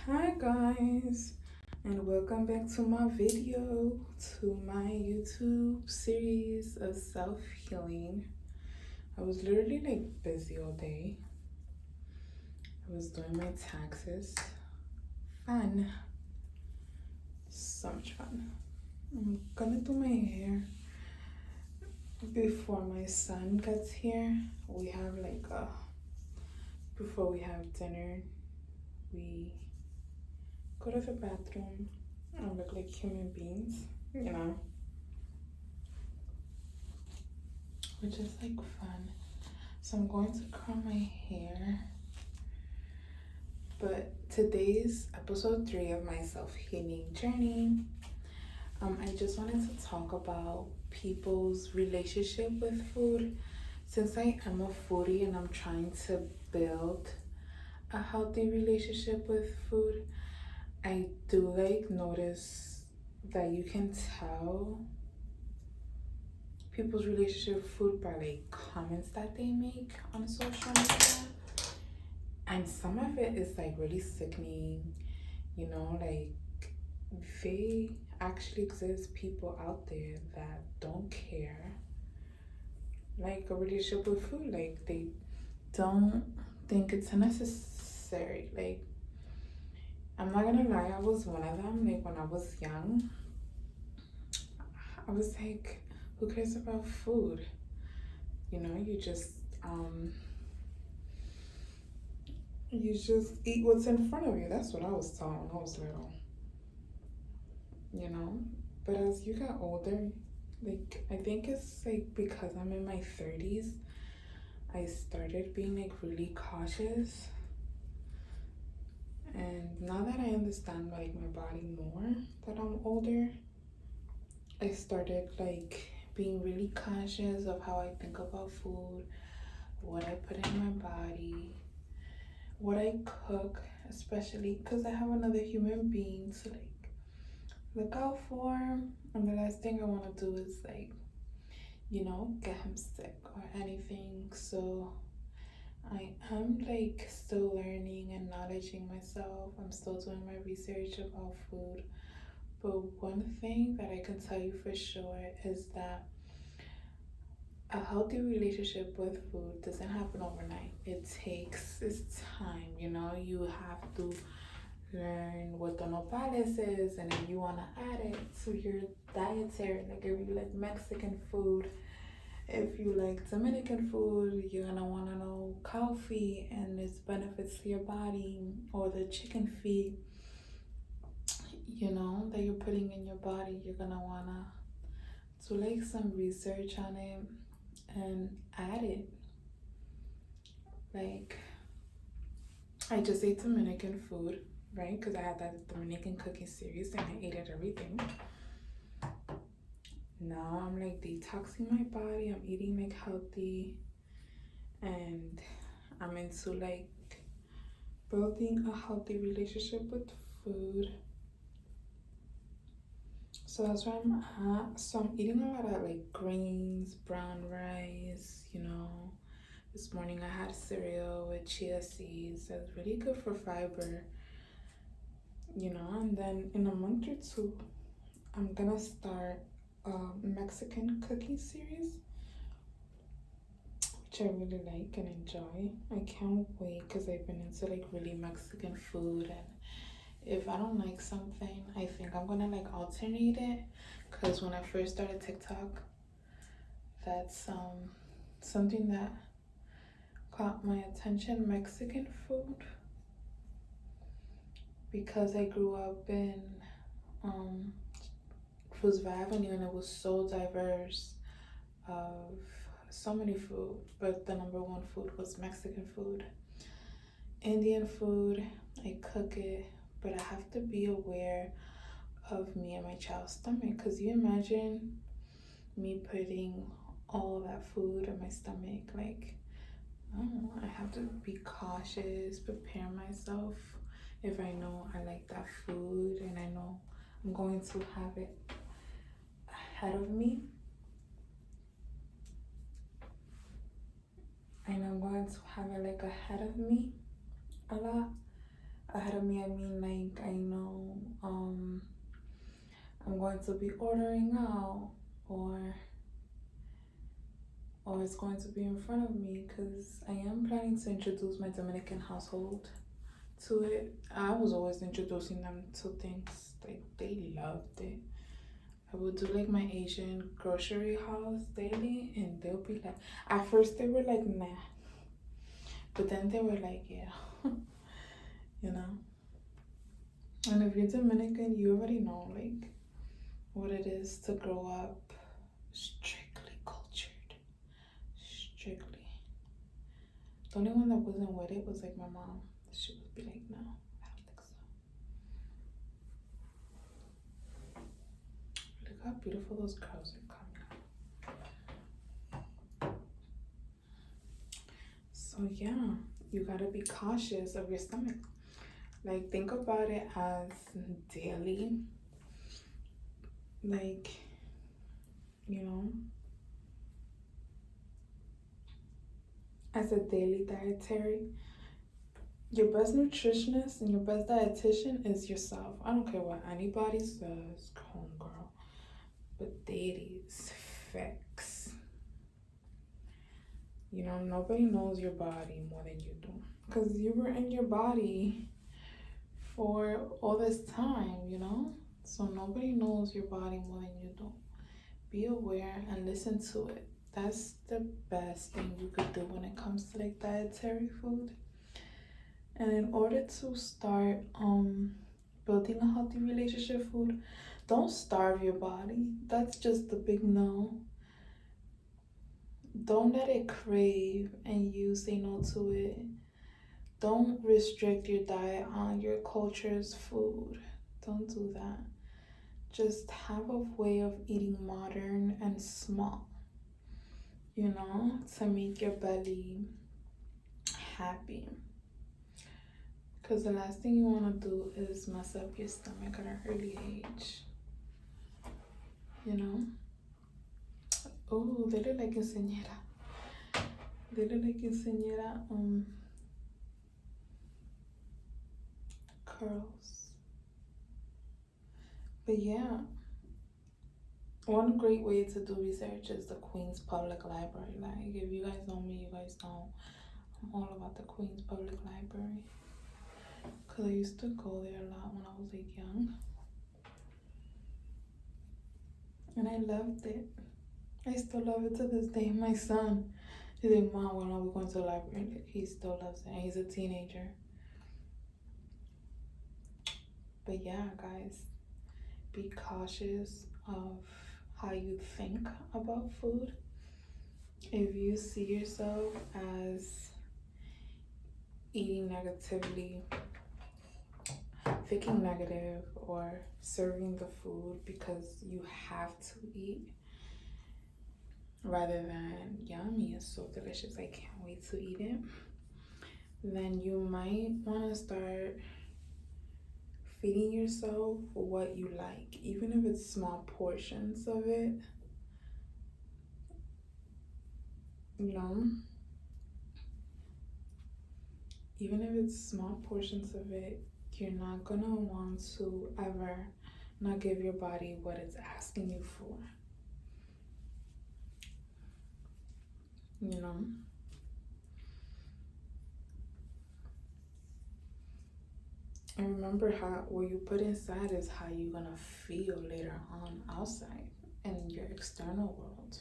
Hi guys, and welcome back to my video, to my YouTube series of self-healing. I was literally like busy all day. I was doing my taxes. Fun. So much fun. I'm gonna do my hair before my son gets here. We have before we have dinner, we go to the bathroom and look like human beings, you know, which is like fun. So I'm going to curl my hair. But today's episode 3 of my self-healing journey. I just wanted to talk about people's relationship with food. Since I am a foodie and I'm trying to build a healthy relationship with food, I do notice that you can tell people's relationship with food by comments that they make on social media. And some of it is really sickening, you know, they actually exist people out there that don't care a relationship with food. They don't think it's necessary. I'm not gonna lie, I was one of them. When I was young, I was like, who cares about food? You know, you just eat what's in front of you. That's what I was taught when I was little, you know? But as you get older, I think it's because I'm in my 30s, I started being really cautious. And now that I understand my body more that I'm older, I started being really conscious of how I think about food, what I put in my body, what I cook, especially because I have another human being to look out for. And the last thing I want to do is get him sick or anything. So I am still learning and acknowledging myself. I'm still doing my research about food. But one thing that I can tell you for sure is that a healthy relationship with food doesn't happen overnight. It takes its time, you know. You have to learn what the nopales is, and then you want to add it to your dietary. Like if you like Mexican food, if you like Dominican food, you're gonna want to know cow feet and its benefits to your body, or the chicken feet, you know, that you're putting in your body. You're gonna want to do some research on it and add it. Like, I just ate Dominican food, right? Because I had that Dominican cooking series and I ate it everything. Now I'm detoxing my body, I'm eating healthy, and I'm into building a healthy relationship with food. So that's where I'm at. So I'm eating a lot of greens, brown rice, you know. This morning I had cereal with chia seeds. That's really good for fiber, you know. And then in a month or two, I'm gonna start a Mexican cooking series, which I really like and enjoy. I can't wait because I've been into really Mexican food, and if I don't like something, I think I'm gonna alternate it. Because when I first started TikTok, that's something that caught my attention, Mexican food, because I grew up in um Roosevelt Avenue, and it was so diverse of so many food, but the number one food was Mexican food. Indian food, I cook it, but I have to be aware of me and my child's stomach. Because you imagine me putting all that food in my stomach. I don't know, I have to be cautious, prepare myself. If I know I like that food and I know I'm going to have it ahead of me, I know I'm going to have it ahead of me a lot. ahead of me, I mean like I know I'm going to be ordering out, or it's going to be in front of me, because I am planning to introduce my Dominican household to it. I was always introducing them to things, like they loved it. I would do like my Asian grocery hauls daily, and they'll be like, at first they were like, nah, but then they were like, yeah, you know. And if you're Dominican, you already know like what it is to grow up strictly cultured, strictly. The only one that wasn't with it was like my mom. She would be like, no, I don't think so. Look how beautiful those curls are coming out. So yeah, you gotta be cautious of your stomach. Like, think about it as daily, like, you know, as a daily dietary. Your best nutritionist and your best dietitian is yourself. I don't care what anybody says, homegirl, but that is facts. You know, nobody knows your body more than you do, because you were in your body for all this time, you know? So nobody knows your body more than you do. Be aware and listen to it. That's the best thing you could do when it comes to like dietary food. And in order to start building a healthy relationship food, don't starve your body. That's just the big no. Don't let it crave and you say no to it. Don't restrict your diet on your culture's food. Don't do that. Just have a way of eating modern and small, you know, to make your belly happy. Because the last thing you want to do is mess up your stomach at an early age, you know? Oh, they look like quinceañera. They look like quinceañera curls. But yeah, one great way to do research is the Queens Public Library. Like, if you guys know me, you guys know I'm all about the Queens Public Library. Because I used to go there a lot when I was like young. And I loved it. I still love it to this day. My son, he's like, Mom, when are we going to the library? He still loves it. And he's a teenager. But yeah, guys, be cautious of how you think about food. If you see yourself as eating negatively, thinking negative, or serving the food because you have to eat, rather than yummy, it's so delicious, I can't wait to eat it, then you might want to start feeding yourself what you like, even if it's small portions of it, you know? Even if it's small portions of it, you're not gonna want to ever not give your body what it's asking you for, you know? And remember, how what you put inside is how you're gonna feel later on outside in your external world.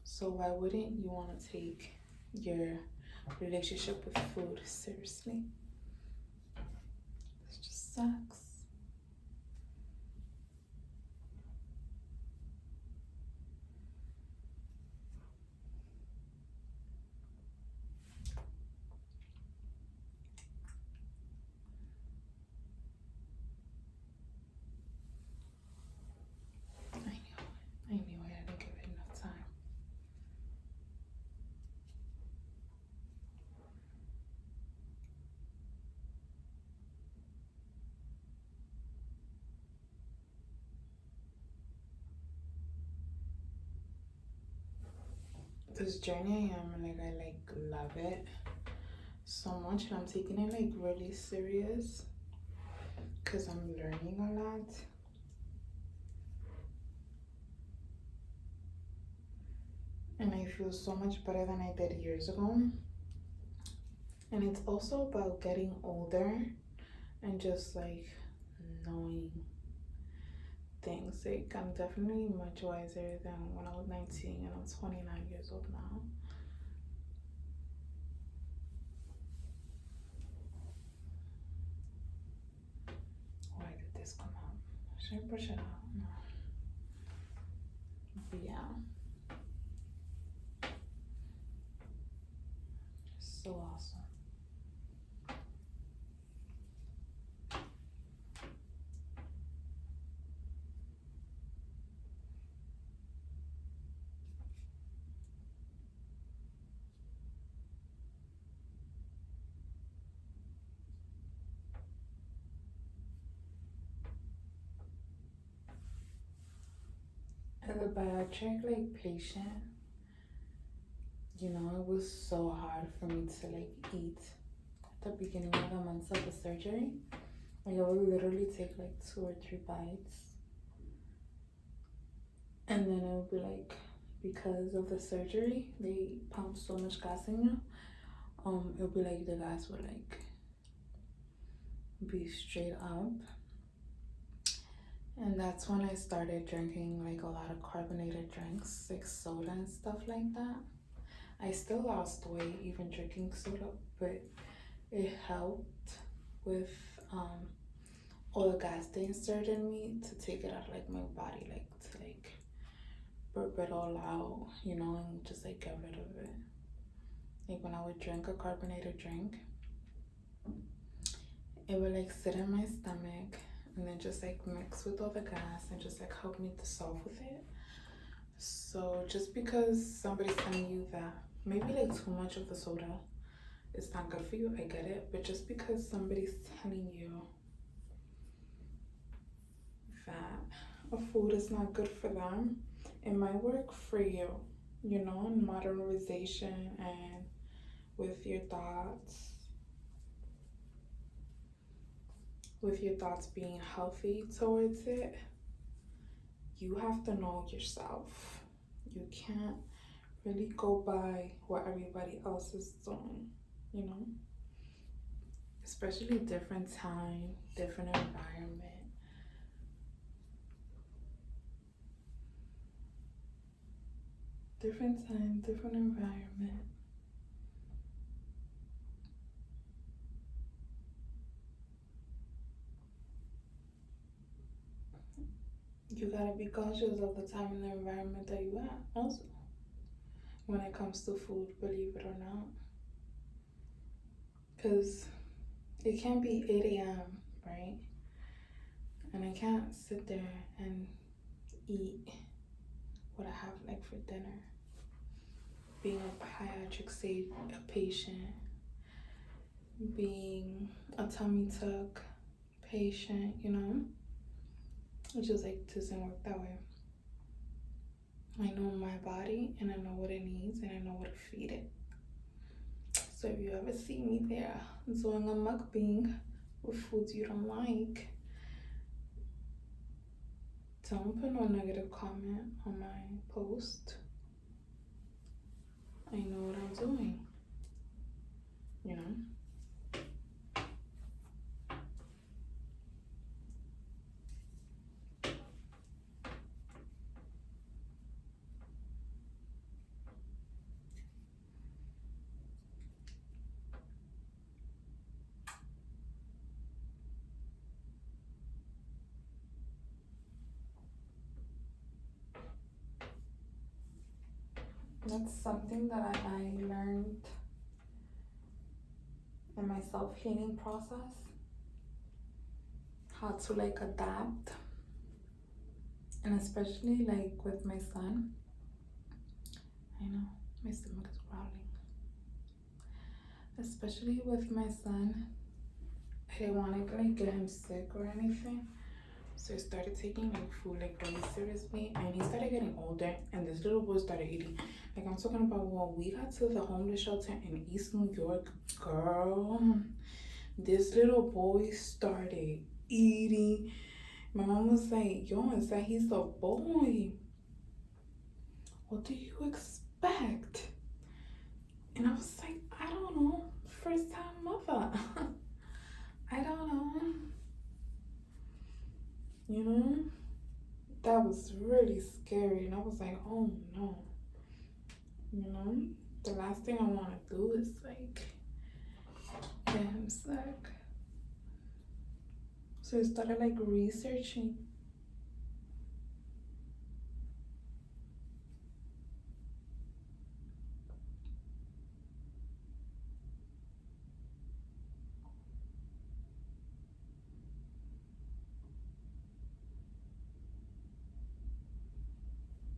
So why wouldn't you want to take your relationship with food seriously? It just sucks. I knew I didn't give it enough time. This journey I am, like, I like love it so much, and I'm taking it like really serious because I'm learning a lot. And I feel so much better than I did years ago. And it's also about getting older and just like knowing things. Like I'm definitely much wiser than when I was 19 and I'm 29 years old now. Why did this come out? Should I brush it out? No. But yeah. So awesome. As a bariatric like patient, it was so hard for me to like eat at the beginning of the months of the surgery. Like I would literally take like 2 or 3 bites, and then it would be like, because of the surgery, they pump so much gas in you. It would be like the gas would like be straight up, and that's when I started drinking like a lot of carbonated drinks, like soda and stuff like that. I still lost weight even drinking soda, but it helped with all the gas they inserted in me to take it out of like my body, like to like burp it all out, and just like get rid of it. Like when I would drink a carbonated drink, it would like sit in my stomach and then just like mix with all the gas and just like help me dissolve with it. So just because somebody's telling you that maybe like too much of the soda is not good for you, I get it. But just because somebody's telling you that a food is not good for them, it might work for you, in modernization and with your thoughts being healthy towards it. You have to know yourself. You can't really go by what everybody else is doing, you know? Especially different time, different environment. Different time, different environment. You gotta be conscious of the time and the environment that you at also when it comes to food, believe it or not. Because it can be 8 a.m., right? And I can't sit there and eat what I have like for dinner. Being a pediatric patient, being a tummy tuck patient, it just like doesn't work that way. I know my body and I know what it needs and I know what to feed it. So if you ever see me there doing a mukbang with foods you don't like, don't put no negative comment on my post. I know what I'm doing, you know? That's something that I learned in my self-healing process, how to like adapt, and especially like with my son. I know my stomach is growling. Especially with my son, I didn't want to like get him sick or anything, So he started taking like food like really seriously, and he started getting older, and this little boy started eating. Like I'm talking about when we got to the homeless shelter in East New York, girl, this little boy started eating. My mom was like, "Yo, is that he's a boy? What do you expect?" And I was like, "I don't know. First time mother. I don't know. You know?" That was really scary, and I was like, "Oh no." You know, the last thing I want to do is like get him sick. So I started like researching.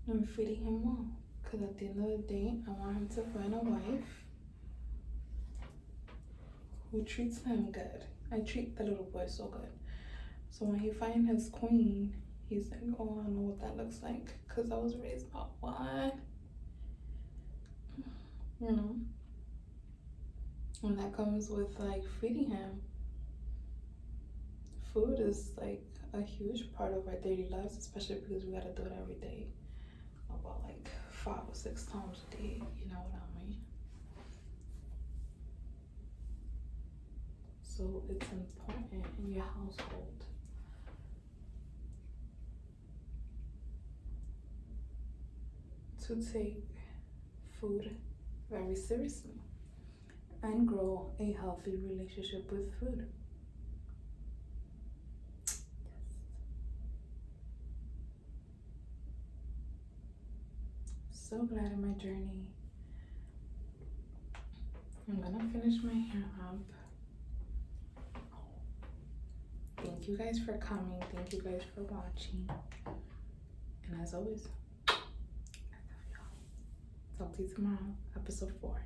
I'm feeding him well. Because at the end of the day, I want him to find a wife who treats him good. I treat the little boy so good. So when he finds his queen, he's like, "Oh, I know what that looks like." Because I was raised about what? You know? And that comes with like feeding him. Food is like a huge part of our daily lives, especially because we gotta do it every day. About like 5 or 6 times a day, you know what I mean? So it's important in your household to take food very seriously and grow a healthy relationship with food. So glad in my journey. I'm gonna finish my hair up. Thank you guys for coming. Thank you guys for watching. And as always, I love y'all. Talk to you tomorrow, episode 4.